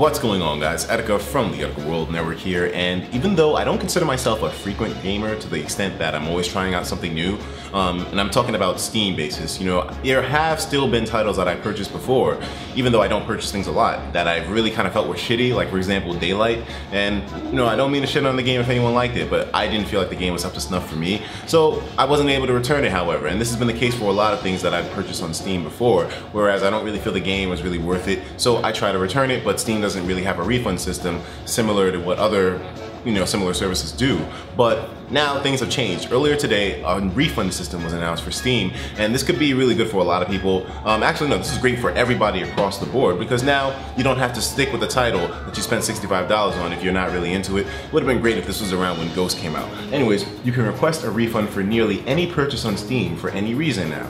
What's going on, guys? ETIKA from the ETIKA World Network here, and even though I don't consider myself a frequent gamer to the extent that I'm always trying out something new, and I'm talking about Steam basis, you know, there have still been titles that I purchased before, even though I don't purchase things a lot, that I've really kind of felt were shitty, like for example Daylight, and you know, I don't mean to shit on the game if anyone liked it, but I didn't feel like the game was up to snuff for me, so I wasn't able to return it, however, and this has been the case for a lot of things that I've purchased on Steam before, whereas I don't really feel the game was really worth it, so I try to return it, but Steam doesn't really have a refund system similar to what other, you know, similar services do. But now things have changed. Earlier today, a refund system was announced for Steam, and this could be really good for a lot of people. Actually, no, this is great for everybody across the board, because now you don't have to stick with the title that you spent $65 on if you're not really into it. It would have been great if this was around when Ghost came out. Anyways, you can request a refund for nearly any purchase on Steam for any reason now.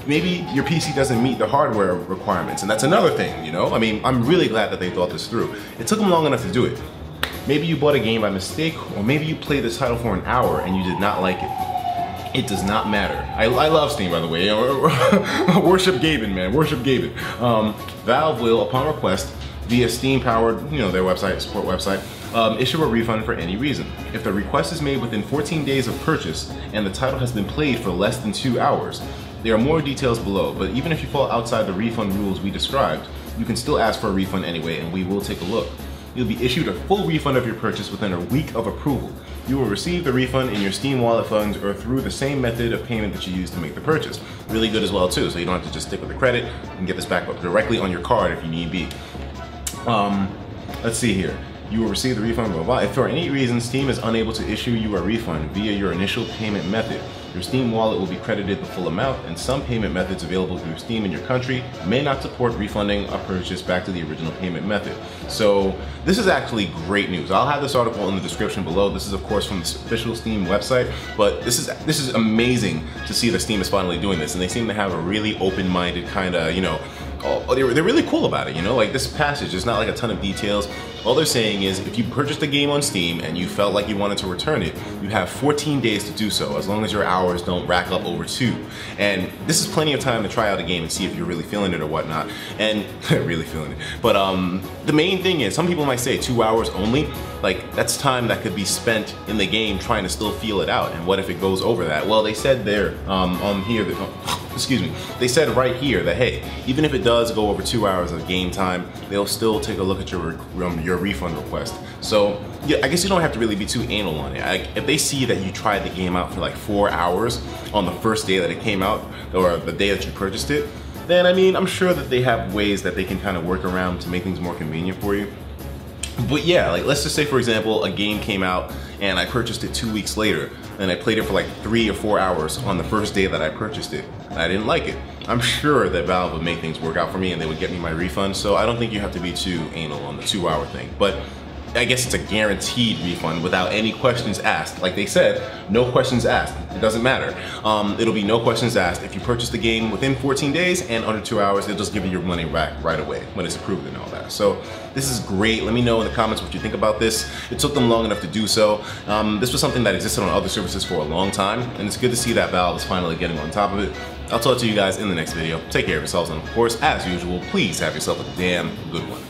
Maybe your PC doesn't meet the hardware requirements, and that's another thing, you know? I mean, I'm really glad that they thought this through. It took them long enough to do it. Maybe you bought a game by mistake, or maybe you played this title for an hour and you did not like it. It does not matter. I love Steam, by the way. Worship Gaben, man, worship Gaben. Valve will, upon request, via Steam-powered, you know, their website, support website, issue a refund for any reason. If the request is made within 14 days of purchase and the title has been played for less than 2 hours, there are more details below, but even if you fall outside the refund rules we described, you can still ask for a refund anyway, and we will take a look. You'll be issued a full refund of your purchase within a week of approval. You will receive the refund in your Steam wallet funds or through the same method of payment that you used to make the purchase. Really good as well too, so you don't have to just stick with the credit. You can get this back up directly on your card if you need be. Let's see here. You will receive the refund, blah, blah. If for any reason Steam is unable to issue you a refund via your initial payment method, your Steam wallet will be credited the full amount, and some payment methods available through Steam in your country may not support refunding a purchase back to the original payment method. So this is actually great news. I'll have this article in the description below. This is of course from the official Steam website, but this is amazing to see that Steam is finally doing this, and they seem to have a really open-minded kind of, you know, they're really cool about it, you know, like this passage, there's not like a ton of details. All they're saying is if you purchased a game on Steam and you felt like you wanted to return it, you have 14 days to do so, as long as your hours don't rack up over 2. And this is plenty of time to try out a game and see if you're really feeling it or whatnot, and really feeling it. But the main thing is, some people might say 2 hours only, like that's time that could be spent in the game trying to still feel it out, and what if it goes over that? Well, they said there, on here, excuse me, they said right here that, hey, even if it does go over 2 hours of game time, they'll still take a look at your refund request. So yeah, I guess you don't have to really be too anal on it. If they see that you tried the game out for like 4 hours on the first day that it came out, or the day that you purchased it, then I mean, I'm sure that they have ways that they can kind of work around to make things more convenient for you. But yeah, like let's just say for example, a game came out and I purchased it 2 weeks later, and I played it for like 3 or 4 hours on the first day that I purchased it, and I didn't like it. I'm sure that Valve would make things work out for me and they would get me my refund, so I don't think you have to be too anal on the 2 hour thing. But I guess it's a guaranteed refund without any questions asked. Like they said, no questions asked. It doesn't matter. It'll be no questions asked. If you purchase the game within 14 days and under 2 hours, they'll just give you your money back right away when it's approved and all that. So this is great. Let me know in the comments what you think about this. It took them long enough to do so. This was something that existed on other services for a long time, and it's good to see that Valve is finally getting on top of it. I'll talk to you guys in the next video. Take care of yourselves, and of course, as usual, please have yourself a damn good one.